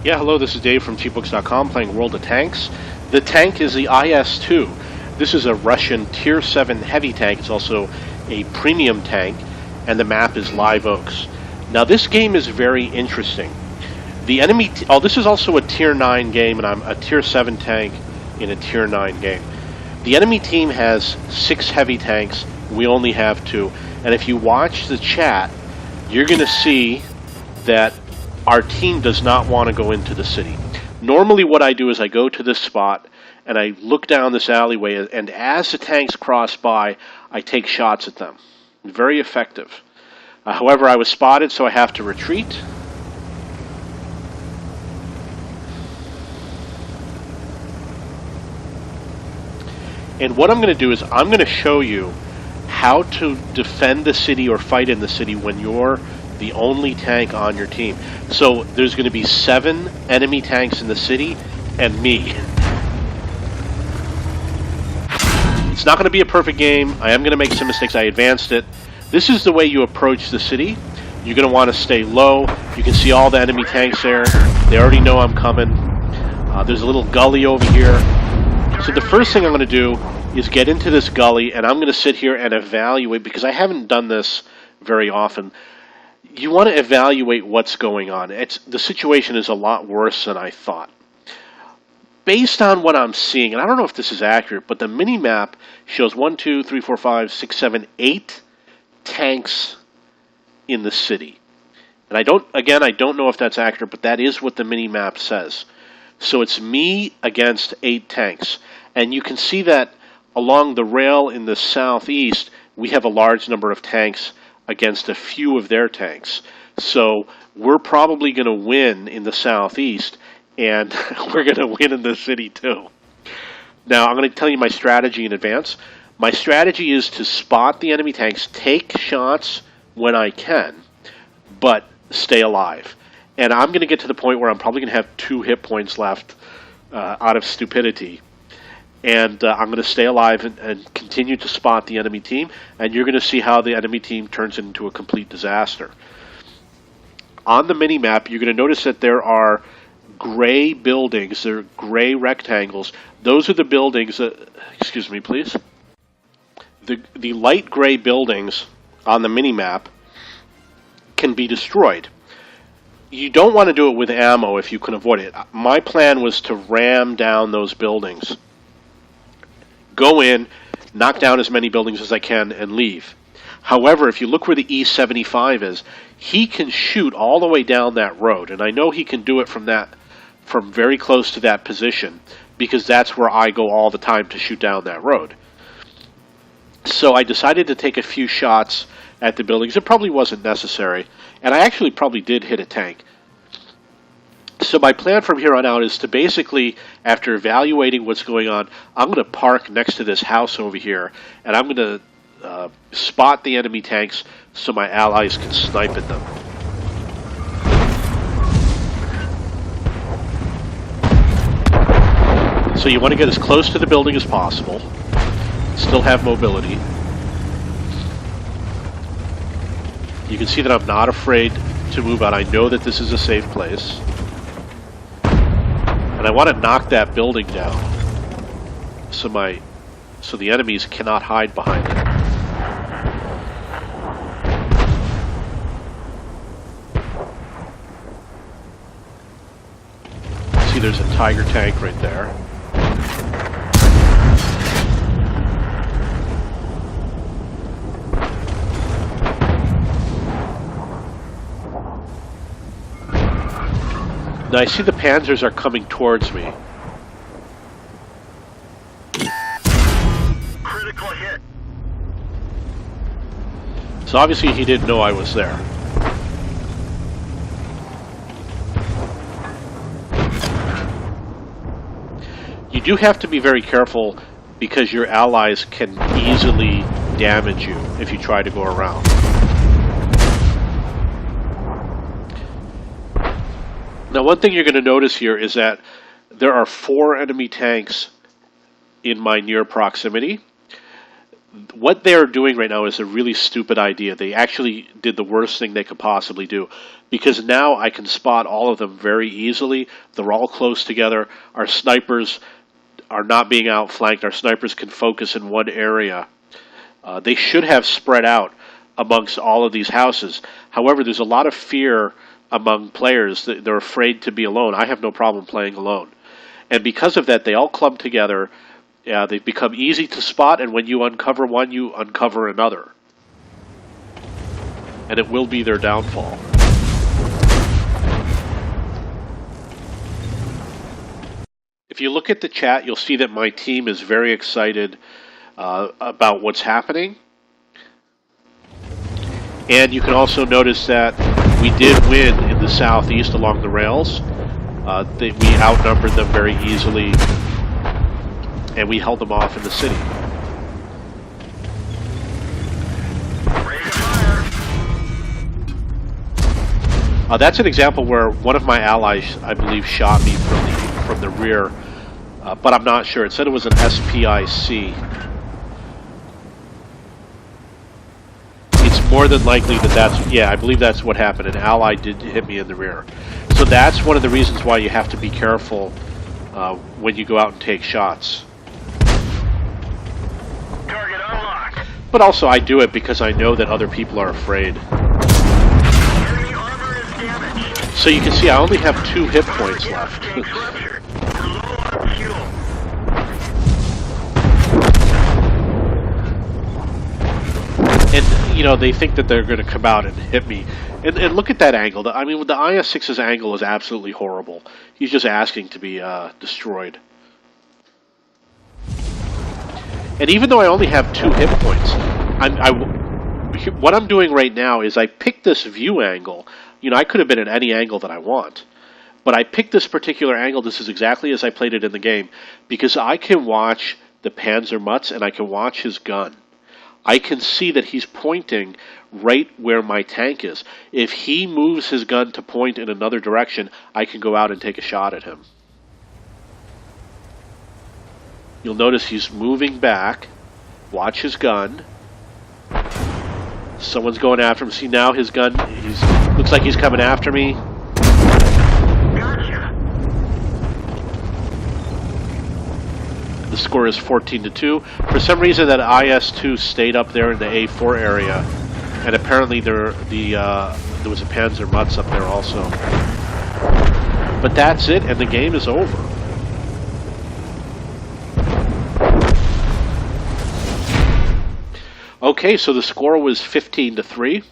Yeah, hello, this is Dave from cheapbooks.com playing World of Tanks. The tank is the IS-2. This is a Russian Tier 7 heavy tank. It's also a premium tank, and the map is Live Oaks. Now, this game is very interesting. The enemy... this is also a Tier 9 game, and I'm a Tier 7 tank in a Tier 9 game. The enemy team has 6 heavy tanks. We only have 2. And if you watch the chat, you're going to see that our team does not want to go into the city. Normally what I do is I go to this spot and I look down this alleyway, and as the tanks cross by, I take shots at them. Very effective. However, I was spotted, so I have to retreat. And what I'm going to do is I'm going to show you how to defend the city or fight in the city when you're the only tank on your team. So there's going to be 7 enemy tanks in the city and me. It's not going to be a perfect game. I am going to make some mistakes. I advanced it. This is the way you approach the city. You're going to want to stay low. You can see all the enemy tanks there. They already know I'm coming. There's a little gully over here. So the first thing I'm going to do is get into this gully, and I'm going to sit here and evaluate, because I haven't done this very often. You want to evaluate what's going on. The situation is a lot worse than I thought. Based on what I'm seeing, and I don't know if this is accurate, but the mini-map shows 1, 2, 3, 4, 5, 6, 7, 8 tanks in the city. And I don't know if that's accurate, but that is what the mini-map says. So it's me against 8 tanks. And you can see that along the rail in the southeast, we have a large number of tanks against a few of their tanks. So we're probably going to win in the southeast, and we're going to win in the city too. Now, I'm going to tell you my strategy in advance. My strategy is to spot the enemy tanks, take shots when I can, but stay alive. And I'm going to get to the point where I'm probably going to have 2 hit points left out of stupidity. And I'm going to stay alive and continue to spot the enemy team. And you're going to see how the enemy team turns into a complete disaster. On the mini-map, you're going to notice that there are gray buildings. They're gray rectangles. Those are the buildings excuse me, please. The light gray buildings on the mini-map can be destroyed. You don't want to do it with ammo if you can avoid it. My plan was to ram down those buildings. Go in, knock down as many buildings as I can, and leave. However, if you look where the E75 is, he can shoot all the way down that road. And I know he can do it from very close to that position, because that's where I go all the time to shoot down that road. So I decided to take a few shots at the buildings. It probably wasn't necessary, and I actually probably did hit a tank. So my plan from here on out is to basically, after evaluating what's going on, I'm going to park next to this house over here, and I'm going to spot the enemy tanks so my allies can snipe at them. So you want to get as close to the building as possible, still have mobility. You can see that I'm not afraid to move out. I know that this is a safe place. And I want to knock that building down so the enemies cannot hide behind it. See, there's a Tiger tank right there. Now I see the Panzers are coming towards me. Critical hit. So obviously he didn't know I was there. You do have to be very careful, because your allies can easily damage you if you try to go around. Now, one thing you're going to notice here is that there are 4 enemy tanks in my near proximity. What they're doing right now is a really stupid idea. They actually did the worst thing they could possibly do, because now I can spot all of them very easily. They're all close together. Our snipers are not being outflanked. Our snipers can focus in one area. They should have spread out amongst all of these houses. However, there's a lot of fear among players. They're afraid to be alone. I have no problem playing alone. And because of that, they all clump together. They've become easy to spot, and when you uncover one, you uncover another. And it will be their downfall. If you look at the chat, you'll see that my team is very excited about what's happening. And you can also notice that we did win in the southeast along the rails. We outnumbered them very easily, and we held them off in the city. That's an example where one of my allies, I believe, shot me from the rear, but I'm not sure. It said it was an SPIC. It's more than likely yeah, I believe that's what happened. An ally did hit me in the rear. So that's one of the reasons why you have to be careful when you go out and take shots. Target unlocked. But also I do it because I know that other people are afraid. Enemy armor is damaged. So you can see I only have 2 hit points left. Tank ruptured. We're low on fuel. And, you know, they think that they're going to come out and hit me. And look at that angle. I mean, the IS-6's angle is absolutely horrible. He's just asking to be destroyed. And even though I only have 2 hit points, what I'm doing right now is I picked this view angle. You know, I could have been at any angle that I want. But I picked this particular angle. This is exactly as I played it in the game, because I can watch the Panzer Mutz and I can watch his gun. I can see that he's pointing right where my tank is. If he moves his gun to point in another direction, I can go out and take a shot at him. You'll notice he's moving back. Watch his gun. Someone's going after him. See, now his gun, looks like he's coming after me. Gotcha. The score is 14-2. For some reason, that IS-2 stayed up there in the A4 area, and apparently there was a Panzer Mutz up there also. But that's it, and the game is over. Okay, so the score was 15-3.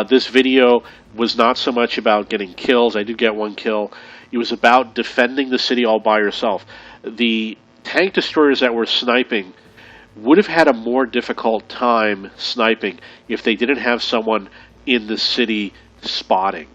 This video was not so much about getting kills. I did get 1 kill. It was about defending the city all by yourself. The tank destroyers that were sniping would have had a more difficult time sniping if they didn't have someone in the city spotting.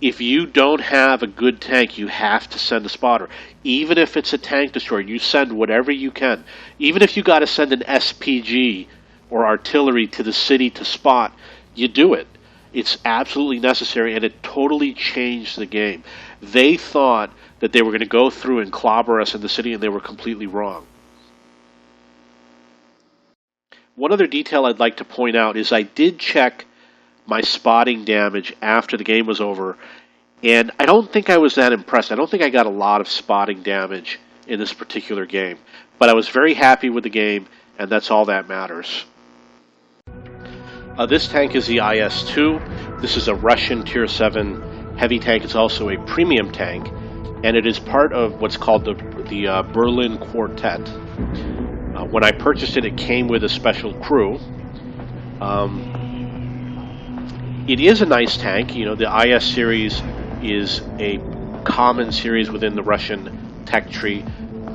If you don't have a good tank, you have to send a spotter. Even if it's a tank destroyer, you send whatever you can. Even if you got to send an SPG or artillery to the city to spot, you do it. It's absolutely necessary, and it totally changed the game. They thought that they were going to go through and clobber us in the city, and they were completely wrong. One other detail I'd like to point out is I did check my spotting damage after the game was over, and I don't think I was that impressed. I don't think I got a lot of spotting damage in this particular game, but I was very happy with the game, and that's all that matters. This tank is the IS-2. This is a Russian Tier 7 heavy tank. It's also a premium tank, and it is part of what's called the Berlin Quartet. When I purchased it, it came with a special crew. It is a nice tank. You know, the IS series is a common series within the Russian tech tree.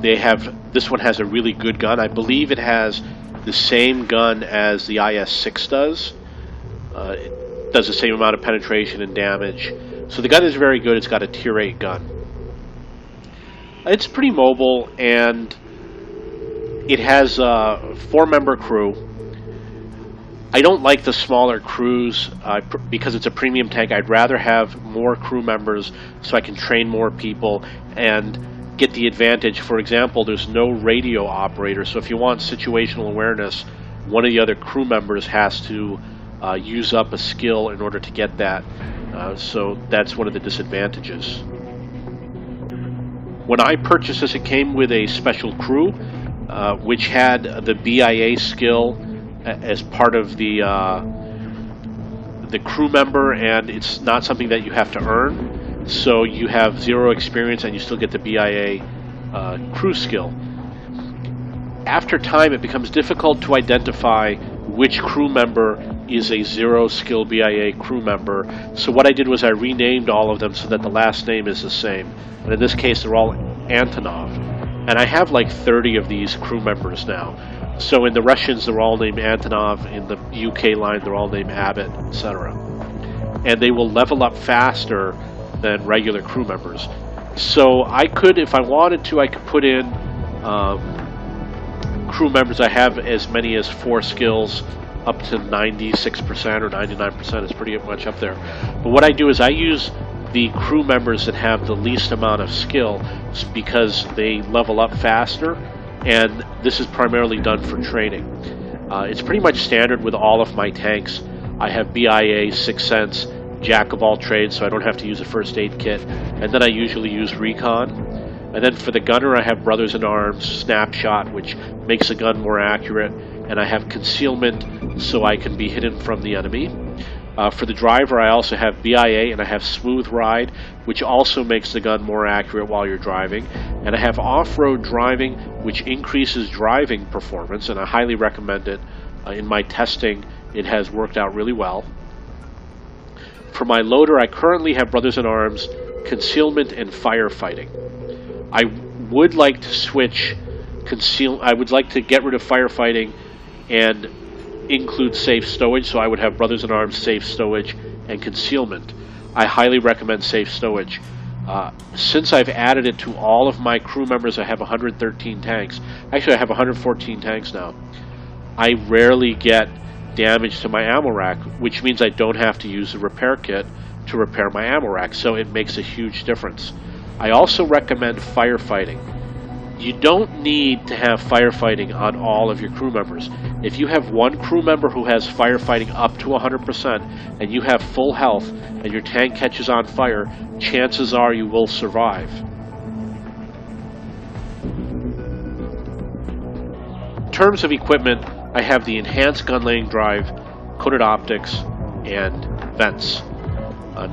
This one has a really good gun. I believe it has the same gun as the IS-6 does. It does the same amount of penetration and damage. So the gun is very good. It's got a Tier 8 gun. It's pretty mobile, and it has a 4-member crew. I don't like the smaller crews because it's a premium tank. I'd rather have more crew members so I can train more people, and get the advantage. For example, there's no radio operator, so if you want situational awareness, one of the other crew members has to use up a skill in order to get that. So that's one of the disadvantages. When I purchased this, it came with a special crew, which had the BIA skill as part of the crew member, and it's not something that you have to earn. So you have 0 experience and you still get the BIA crew skill. After time, it becomes difficult to identify which crew member is a 0 skill BIA crew member. So what I did was I renamed all of them so that the last name is the same. And in this case, they're all Antonov. And I have like 30 of these crew members now. So in the Russians, they're all named Antonov. In the UK line, they're all named Abbott, etc. And they will level up faster than regular crew members. So I could, if I wanted to, I could put in crew members. I have as many as 4 skills, up to 96% or 99%. It's pretty much up there. But what I do is I use the crew members that have the least amount of skill because they level up faster, and this is primarily done for training. It's pretty much standard with all of my tanks. I have BIA, Sixth Sense, Jack of all trades, so I don't have to use a first aid kit, and then I usually use recon. And then for the gunner, I have Brothers in Arms, Snapshot, which makes the gun more accurate, and I have concealment so I can be hidden from the enemy. For the driver, I also have BIA, and I have Smooth Ride, which also makes the gun more accurate while you're driving. And I have off-road driving, which increases driving performance, and I highly recommend it. In my testing, it has worked out really well. For my loader, I currently have Brothers in Arms, Concealment, and Firefighting. I would like to switch I would like to get rid of Firefighting and include Safe Stowage, so I would have Brothers in Arms, Safe Stowage, and Concealment. I highly recommend Safe Stowage. Since I've added it to all of my crew members, I have 113 tanks. Actually, I have 114 tanks now. I rarely get damage to my ammo rack, which means I don't have to use the repair kit to repair my ammo rack, so it makes a huge difference. I also recommend firefighting. You don't need to have firefighting on all of your crew members. If you have one crew member who has firefighting up to 100% and you have full health and your tank catches on fire, chances are you will survive. In terms of equipment, I have the enhanced gun laying drive, coated optics, and vents.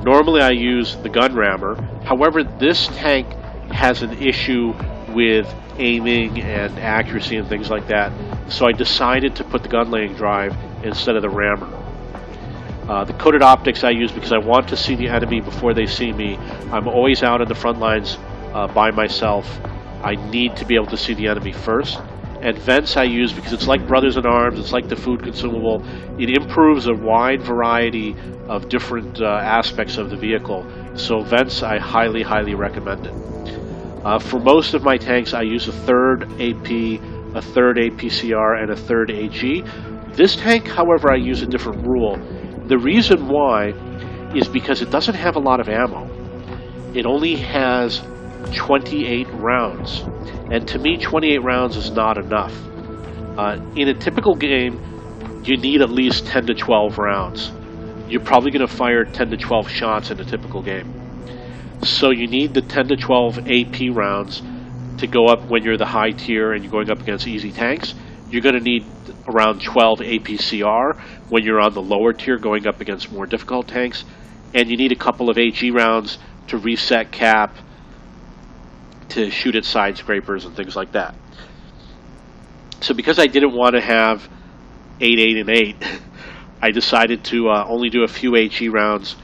Normally I use the gun rammer. However, this tank has an issue with aiming and accuracy and things like that, so I decided to put the gun laying drive instead of the rammer. The coated optics I use because I want to see the enemy before they see me. I'm always out in the front lines by myself. I need to be able to see the enemy first. And vents I use because it's like Brothers in Arms, it's like the food consumable. It improves a wide variety of different aspects of the vehicle. So vents, I highly, highly recommend it. For most of my tanks, I use a third AP, a third APCR, and a third AG. This tank, however, I use a different rule. The reason why is because it doesn't have a lot of ammo. It only has 28 rounds, and to me 28 rounds is not enough. In a typical game you need at least 10 to 12 rounds. You're probably going to fire 10 to 12 shots in a typical game, so you need the 10 to 12 AP rounds to go up when you're the high tier and you're going up against easy tanks. You're going to need around 12 APCR when you're on the lower tier going up against more difficult tanks, and you need a couple of AG rounds to reset cap, to shoot at side scrapers and things like that. So because I didn't want to have 8, 8, and 8, I decided to only do a few HE rounds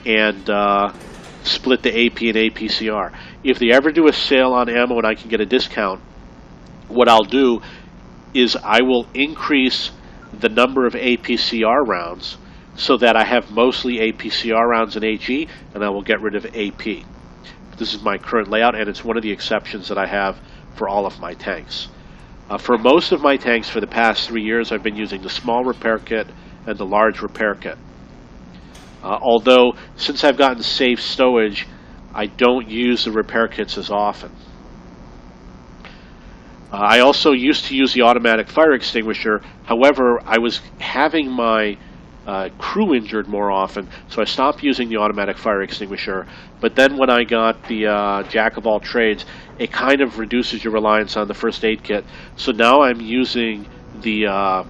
and split the AP and APCR. If they ever do a sale on ammo and I can get a discount, what I'll do is I will increase the number of APCR rounds so that I have mostly APCR rounds in AG, and I will get rid of AP. This is my current layout, and it's one of the exceptions that I have for all of my tanks. For most of my tanks for the past 3 years, I've been using the small repair kit and the large repair kit. Although, since I've gotten safe stowage, I don't use the repair kits as often. I also used to use the automatic fire extinguisher. However, I was having my crew injured more often, so I stopped using the automatic fire extinguisher. But then when I got the Jack of all trades, it kind of reduces your reliance on the first aid kit. So now I'm using the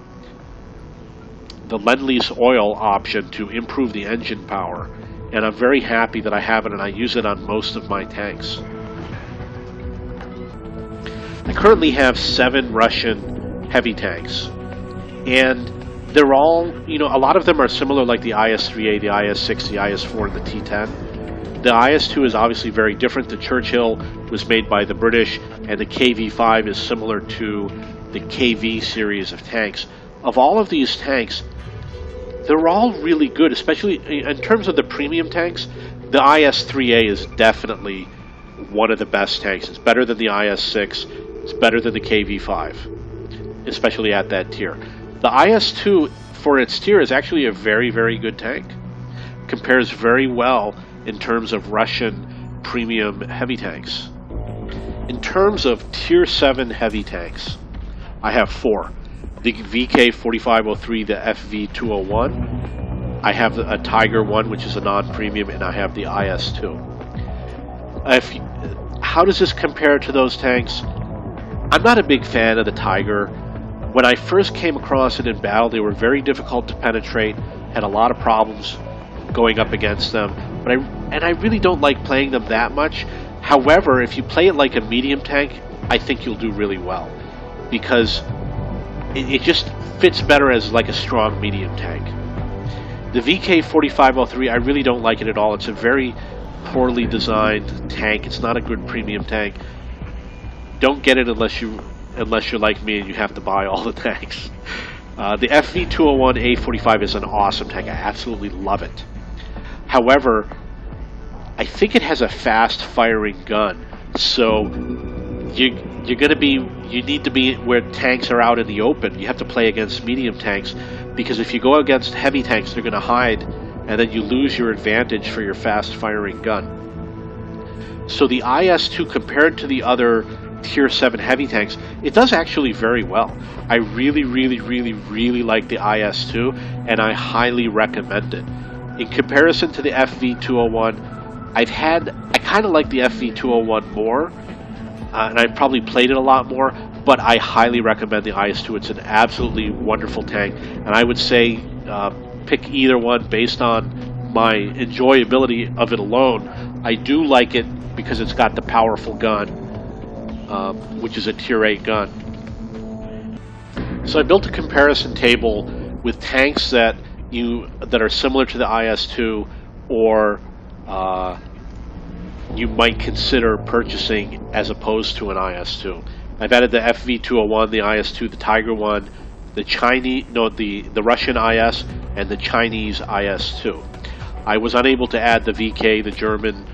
Lend-Lease oil option to improve the engine power, and I'm very happy that I have it, and I use it on most of my tanks. I currently have 7 Russian heavy tanks, and they're all, a lot of them are similar, like the IS-3A, the IS-6, the IS-4, and the T-10. The IS-2 is obviously very different. The Churchill was made by the British, and the KV-5 is similar to the KV series of tanks. Of all of these tanks, they're all really good, especially in terms of the premium tanks. The IS-3A is definitely one of the best tanks. It's better than the IS-6. It's better than the KV-5, especially at that tier. The IS-2, for its tier, is actually a very, very good tank. Compares very well in terms of Russian premium heavy tanks. In terms of tier 7 heavy tanks, I have 4. The VK4503, the FV201. I have a Tiger 1, which is a non-premium, and I have the IS-2. How does this compare to those tanks? I'm not a big fan of the Tiger. When I first came across it in battle, they were very difficult to penetrate, had a lot of problems going up against them, and I really don't like playing them that much. However, if you play it like a medium tank, I think you'll do really well, because it just fits better as like a strong medium tank. The VK4503, I really don't like it at all. It's a very poorly designed tank. It's not a good premium tank. Don't get it unless you're like me and you have to buy all the tanks. The FV201A45 is an awesome tank. I absolutely love it. However, I think it has a fast firing gun, so you need to be where tanks are out in the open. You have to play against medium tanks, because if you go against heavy tanks, they're going to hide, and then you lose your advantage for your fast firing gun. So the IS-2, compared to the other tier 7 heavy tanks, it does actually very well. I really, really, really, really like the IS-2, and I highly recommend it. In comparison to the FV201, I kind of like the FV201 more, and I probably played it a lot more, but I highly recommend the IS-2. It's an absolutely wonderful tank, and I would say pick either one based on my enjoyability of it alone. I do like it because it's got the powerful gun, which is a tier 8 gun. So I built a comparison table with tanks that are similar to the IS-2, or you might consider purchasing as opposed to an IS-2. I've added the FV201, the IS-2, the Tiger 1, the Russian IS, and the Chinese IS-2. I was unable to add the VK, the German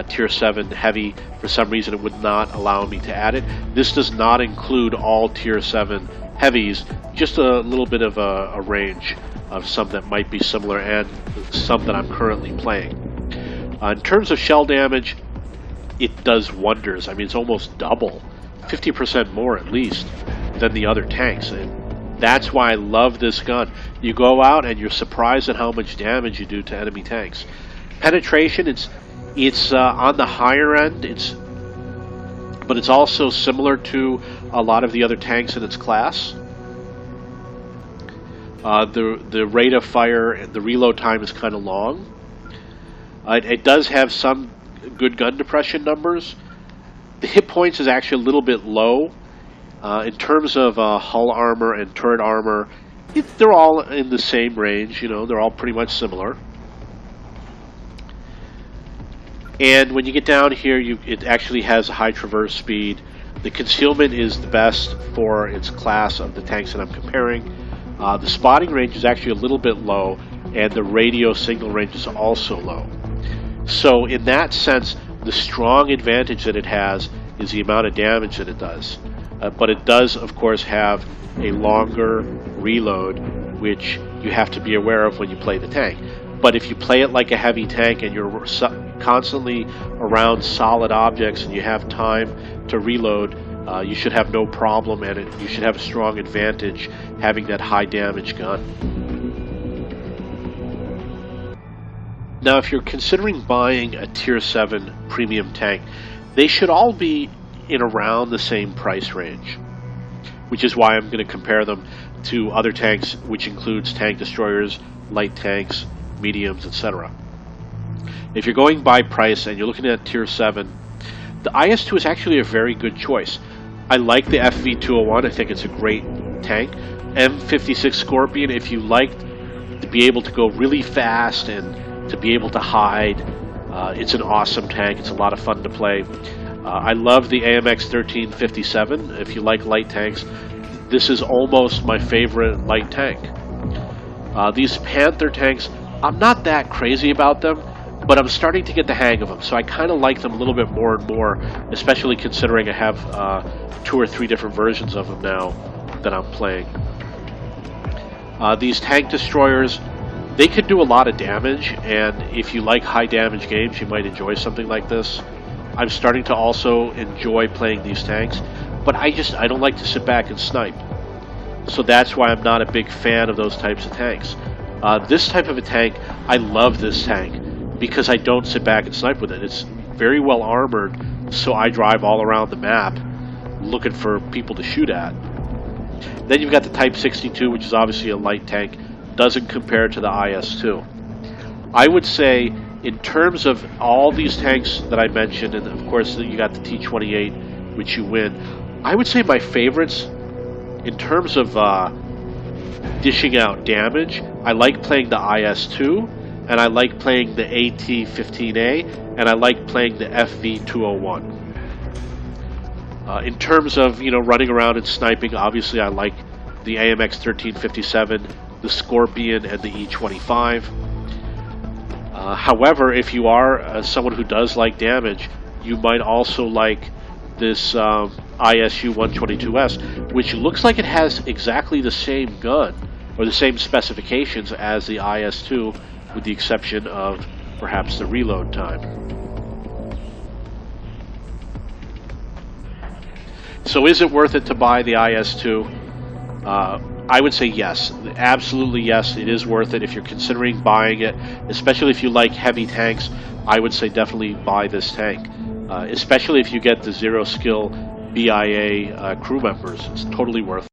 tier 7 heavy. For some reason it would not allow me to add it. This does not include all tier 7 heavies, just a little bit of a range of some that might be similar and some that I'm currently playing. In terms of shell damage, it does wonders. I mean, it's almost double, 50% more at least, than the other tanks. And that's why I love this gun. You go out and you're surprised at how much damage you do to enemy tanks. Penetration, it's on the higher end, but it's also similar to a lot of the other tanks in its class. The rate of fire and the reload time is kind of long. It does have some good gun depression numbers. The hit points is actually a little bit low. In terms of hull armor and turret armor, they're all in the same range. They're all pretty much similar. And when you get down here, it actually has a high traverse speed. The concealment is the best for its class of the tanks that I'm comparing. The spotting range is actually a little bit low, and the radio signal range is also low. So in that sense, the strong advantage that it has is the amount of damage that it does. But it does, of course, have a longer reload, which you have to be aware of when you play the tank. But if you play it like a heavy tank and you're constantly around solid objects and you have time to reload, You should have no problem, and you should have a strong advantage having that high damage gun. Now, if you're considering buying a Tier 7 premium tank, they should all be in around the same price range, which is why I'm going to compare them to other tanks, which includes tank destroyers, light tanks, mediums, etc. If you're going by price and you're looking at Tier 7, the IS-2 is actually a very good choice. I like the FV201. I think it's a great tank. M56 Scorpion, if you like to be able to go really fast and to be able to hide, it's an awesome tank. It's a lot of fun to play. I love the AMX 1357. If you like light tanks, this is almost my favorite light tank. These Panther tanks, I'm not that crazy about them, but I'm starting to get the hang of them, so I kind of like them a little bit more and more, especially considering I have 2 or 3 different versions of them now that I'm playing. These tank destroyers, they can do a lot of damage, and if you like high damage games, you might enjoy something like this. I'm starting to also enjoy playing these tanks, but I don't like to sit back and snipe. So that's why I'm not a big fan of those types of tanks. This type of a tank, I love this tank because I don't sit back and snipe with it. It's very well armored, so I drive all around the map looking for people to shoot at. Then you've got the Type 62, which is obviously a light tank. Doesn't compare to the IS-2. I would say, in terms of all these tanks that I mentioned, and of course you got the T-28, which you win, I would say my favorites, in terms of dishing out damage, I like playing the IS-2, and I like playing the AT-15A, and I like playing the FV201. In terms of running around and sniping, obviously I like the AMX 1357, the Scorpion, and the E25. However, if you are someone who does like damage, you might also like this ISU 122S, which looks like it has exactly the same gun, or the same specifications as the IS-2, with the exception of perhaps the reload time. So is it worth it to buy the IS-2? I would say yes, absolutely yes, it is worth it if you're considering buying it, especially if you like heavy tanks. I would say definitely buy this tank, especially if you get the zero skill BIA crew members. It's totally worth it.